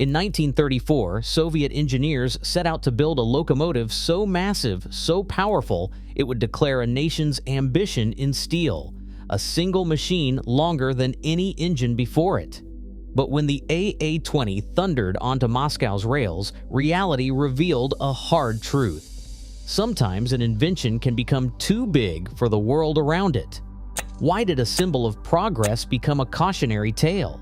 In 1934, Soviet engineers set out to build a locomotive so massive, so powerful, it would declare a nation's ambition in steel, a single machine longer than any engine before it. But when the AA-20 thundered onto Moscow's rails, reality revealed a hard truth. Sometimes an invention can become too big for the world around it. Why did a symbol of progress become a cautionary tale?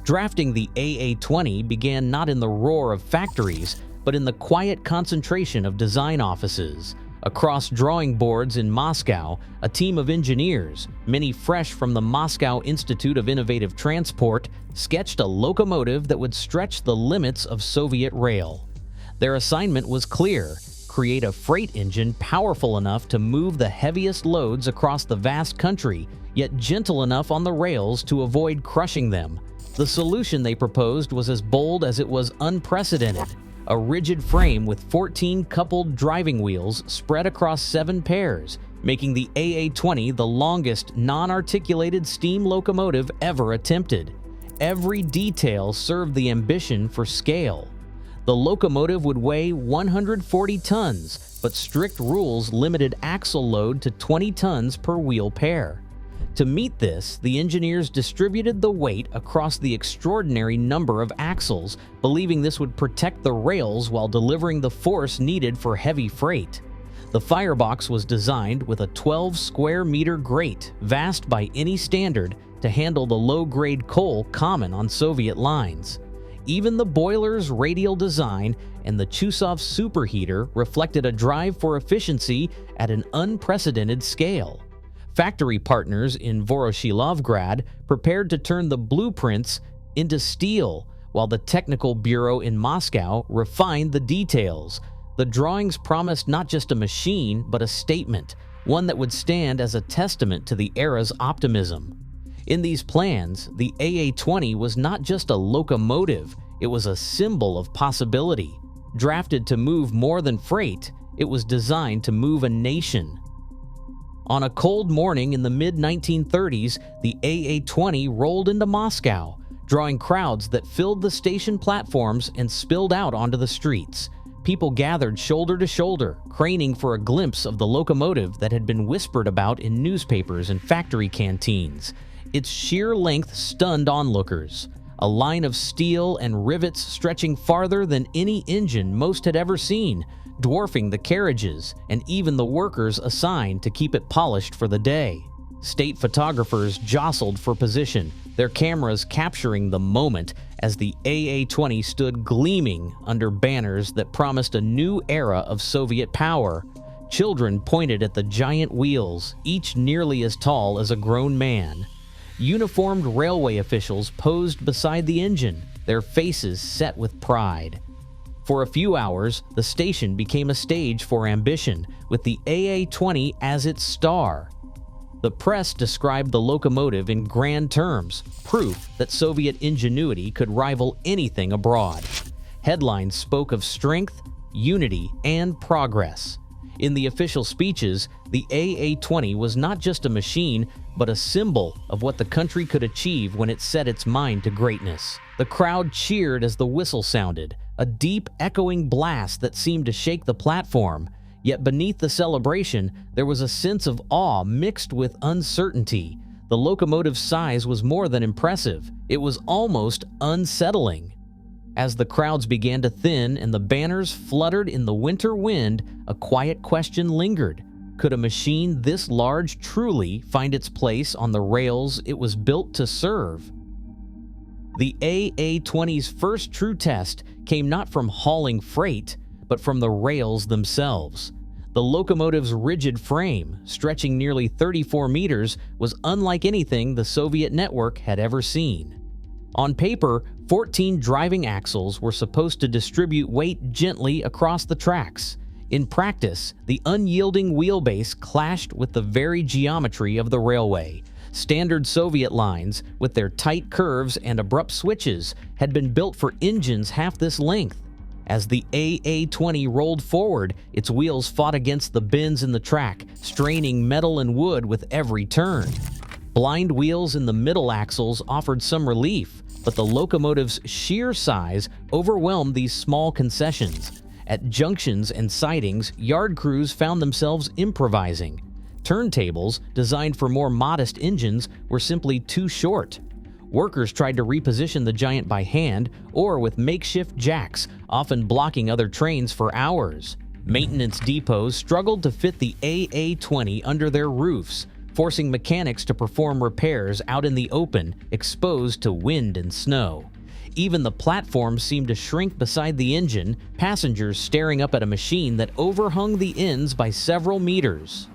Drafting the AA-20 began not in the roar of factories, but in the quiet concentration of design offices. Across drawing boards in Moscow, a team of engineers, many fresh from the Moscow Institute of Innovative Transport, sketched a locomotive that would stretch the limits of Soviet rail. Their assignment was clear: create a freight engine powerful enough to move the heaviest loads across the vast country, yet gentle enough on the rails to avoid crushing them. The solution they proposed was as bold as it was unprecedented: a rigid frame with 14 coupled driving wheels spread across 7 pairs, making the AA-20 the longest non-articulated steam locomotive ever attempted. Every detail served the ambition for scale. The locomotive would weigh 140 tons, but strict rules limited axle load to 20 tons per wheel pair. To meet this, the engineers distributed the weight across the extraordinary number of axles, believing this would protect the rails while delivering the force needed for heavy freight. The firebox was designed with a 12-square-meter grate, vast by any standard, to handle the low-grade coal common on Soviet lines. Even the boiler's radial design and the Chusov superheater reflected a drive for efficiency at an unprecedented scale. Factory partners in Voroshilovgrad prepared to turn the blueprints into steel, while the Technical Bureau in Moscow refined the details. The drawings promised not just a machine, but a statement, one that would stand as a testament to the era's optimism. In these plans, the AA-20 was not just a locomotive, it was a symbol of possibility. Drafted to move more than freight, it was designed to move a nation. On a cold morning in the mid-1930s, the AA-20 rolled into Moscow, drawing crowds that filled the station platforms and spilled out onto the streets. People gathered shoulder to shoulder, craning for a glimpse of the locomotive that had been whispered about in newspapers and factory canteens. Its sheer length stunned onlookers, a line of steel and rivets stretching farther than any engine most had ever seen, dwarfing the carriages and even the workers assigned to keep it polished for the day. State photographers jostled for position, their cameras capturing the moment as the AA-20 stood gleaming under banners that promised a new era of Soviet power. Children pointed at the giant wheels, each nearly as tall as a grown man. Uniformed railway officials posed beside the engine, their faces set with pride. For a few hours, the station became a stage for ambition, with the AA-20 as its star. The press described the locomotive in grand terms, proof that Soviet ingenuity could rival anything abroad. Headlines spoke of strength, unity, and progress. In the official speeches, the AA-20 was not just a machine, but a symbol of what the country could achieve when it set its mind to greatness. The crowd cheered as the whistle sounded, a deep, echoing blast that seemed to shake the platform. Yet beneath the celebration, there was a sense of awe mixed with uncertainty. The locomotive's size was more than impressive. It was almost unsettling. As the crowds began to thin and the banners fluttered in the winter wind, a quiet question lingered. Could a machine this large truly find its place on the rails it was built to serve? The AA-20's first true test came not from hauling freight, but from the rails themselves. The locomotive's rigid frame, stretching nearly 34 meters, was unlike anything the Soviet network had ever seen. On paper, 14 driving axles were supposed to distribute weight gently across the tracks. In practice, the unyielding wheelbase clashed with the very geometry of the railway. Standard Soviet lines, with their tight curves and abrupt switches, had been built for engines half this length. As the AA-20 rolled forward, its wheels fought against the bends in the track, straining metal and wood with every turn. Blind wheels in the middle axles offered some relief, But the locomotive's sheer size overwhelmed these small concessions. At junctions and sidings, yard crews found themselves improvising. Turntables, designed for more modest engines, were simply too short. Workers tried to reposition the giant by hand or with makeshift jacks, often blocking other trains for hours. Maintenance depots struggled to fit the AA-20 under their roofs, forcing mechanics to perform repairs out in the open, exposed to wind and snow. Even the platform seemed to shrink beside the engine, passengers staring up at a machine that overhung the ends by several meters.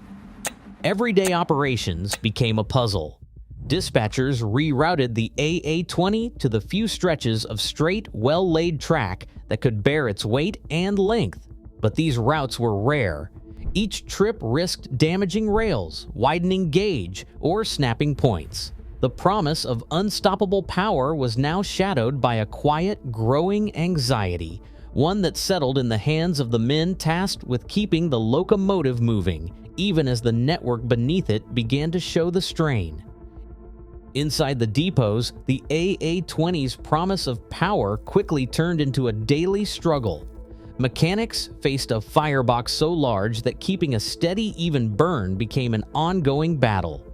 Everyday operations became a puzzle. Dispatchers rerouted the AA-20 to the few stretches of straight, well-laid track that could bear its weight and length. But these routes were rare. Each trip risked damaging rails, widening gauge, or snapping points. The promise of unstoppable power was now shadowed by a quiet, growing anxiety, one that settled in the hands of the men tasked with keeping the locomotive moving, even as the network beneath it began to show the strain. Inside the depots, the AA-20's promise of power quickly turned into a daily struggle. Mechanics faced a firebox so large that keeping a steady, even burn became an ongoing battle.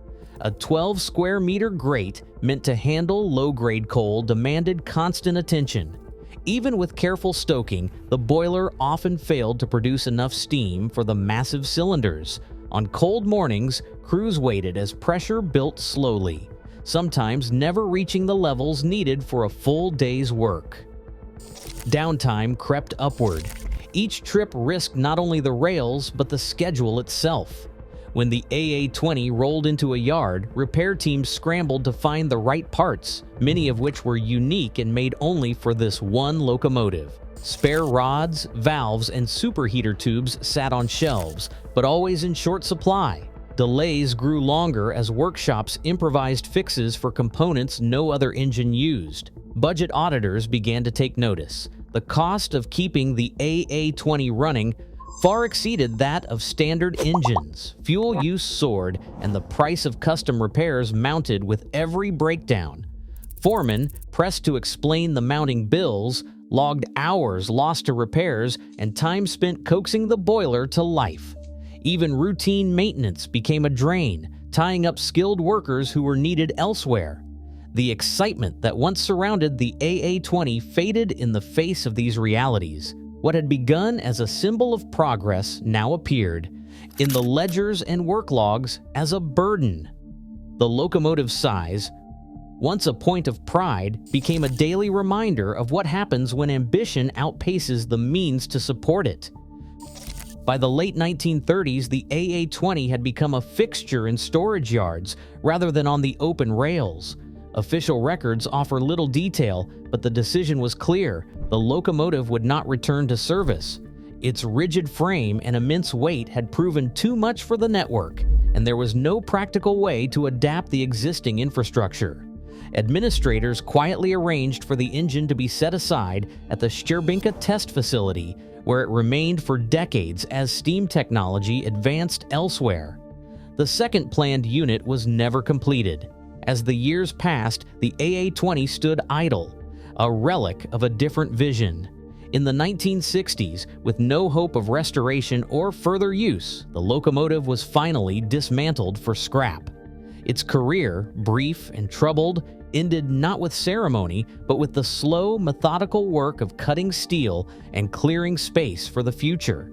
A 12-square-meter grate meant to handle low-grade coal demanded constant attention. Even with careful stoking, the boiler often failed to produce enough steam for the massive cylinders. On cold mornings, crews waited as pressure built slowly, sometimes never reaching the levels needed for a full day's work. Downtime crept upward. Each trip risked not only the rails, but the schedule itself. When the AA-20 rolled into a yard, repair teams scrambled to find the right parts, many of which were unique and made only for this one locomotive. Spare rods, valves, and superheater tubes sat on shelves, but always in short supply. Delays grew longer as workshops improvised fixes for components no other engine used. Budget auditors began to take notice. The cost of keeping the AA-20 running far exceeded that of standard engines. Fuel use soared, and the price of custom repairs mounted with every breakdown. Foremen, pressed to explain the mounting bills, logged hours lost to repairs and time spent coaxing the boiler to life. Even routine maintenance became a drain, tying up skilled workers who were needed elsewhere. The excitement that once surrounded the AA-20 faded in the face of these realities. What had begun as a symbol of progress now appeared, in the ledgers and work logs, as a burden. The locomotive's size, once a point of pride, became a daily reminder of what happens when ambition outpaces the means to support it. By the late 1930s, the AA-20 had become a fixture in storage yards rather than on the open rails. Official records offer little detail, but the decision was clear: the locomotive would not return to service. Its rigid frame and immense weight had proven too much for the network, and there was no practical way to adapt the existing infrastructure. Administrators quietly arranged for the engine to be set aside at the Szczerbinka test facility, where it remained for decades as steam technology advanced elsewhere. The second planned unit was never completed. As the years passed, the AA-20 stood idle, a relic of a different vision. In the 1960s, with no hope of restoration or further use, the locomotive was finally dismantled for scrap. Its career, brief and troubled, ended not with ceremony, but with the slow, methodical work of cutting steel and clearing space for the future.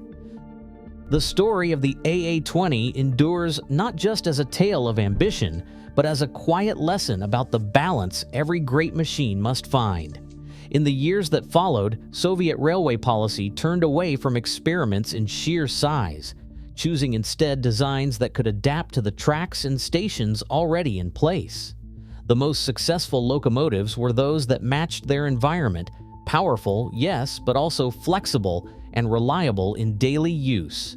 The story of the AA-20 endures not just as a tale of ambition, but as a quiet lesson about the balance every great machine must find. In the years that followed, Soviet railway policy turned away from experiments in sheer size, choosing instead designs that could adapt to the tracks and stations already in place. The most successful locomotives were those that matched their environment, powerful, yes, but also flexible and reliable in daily use.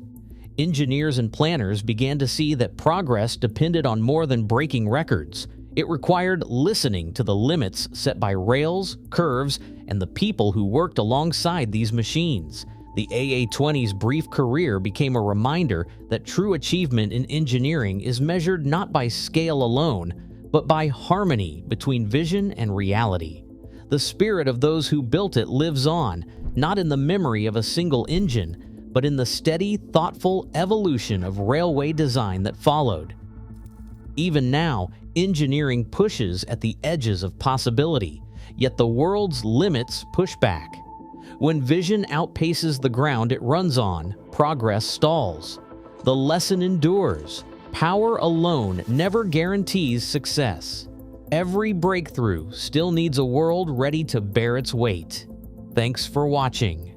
Engineers and planners began to see that progress depended on more than breaking records. It required listening to the limits set by rails, curves, and the people who worked alongside these machines. The AA-20's brief career became a reminder that true achievement in engineering is measured not by scale alone, but by harmony between vision and reality. The spirit of those who built it lives on, not in the memory of a single engine, but in the steady, thoughtful evolution of railway design that followed. Even now, engineering pushes at the edges of possibility, yet the world's limits push back. When vision outpaces the ground it runs on, progress stalls. The lesson endures. Power alone never guarantees success. Every breakthrough still needs a world ready to bear its weight. Thanks for watching.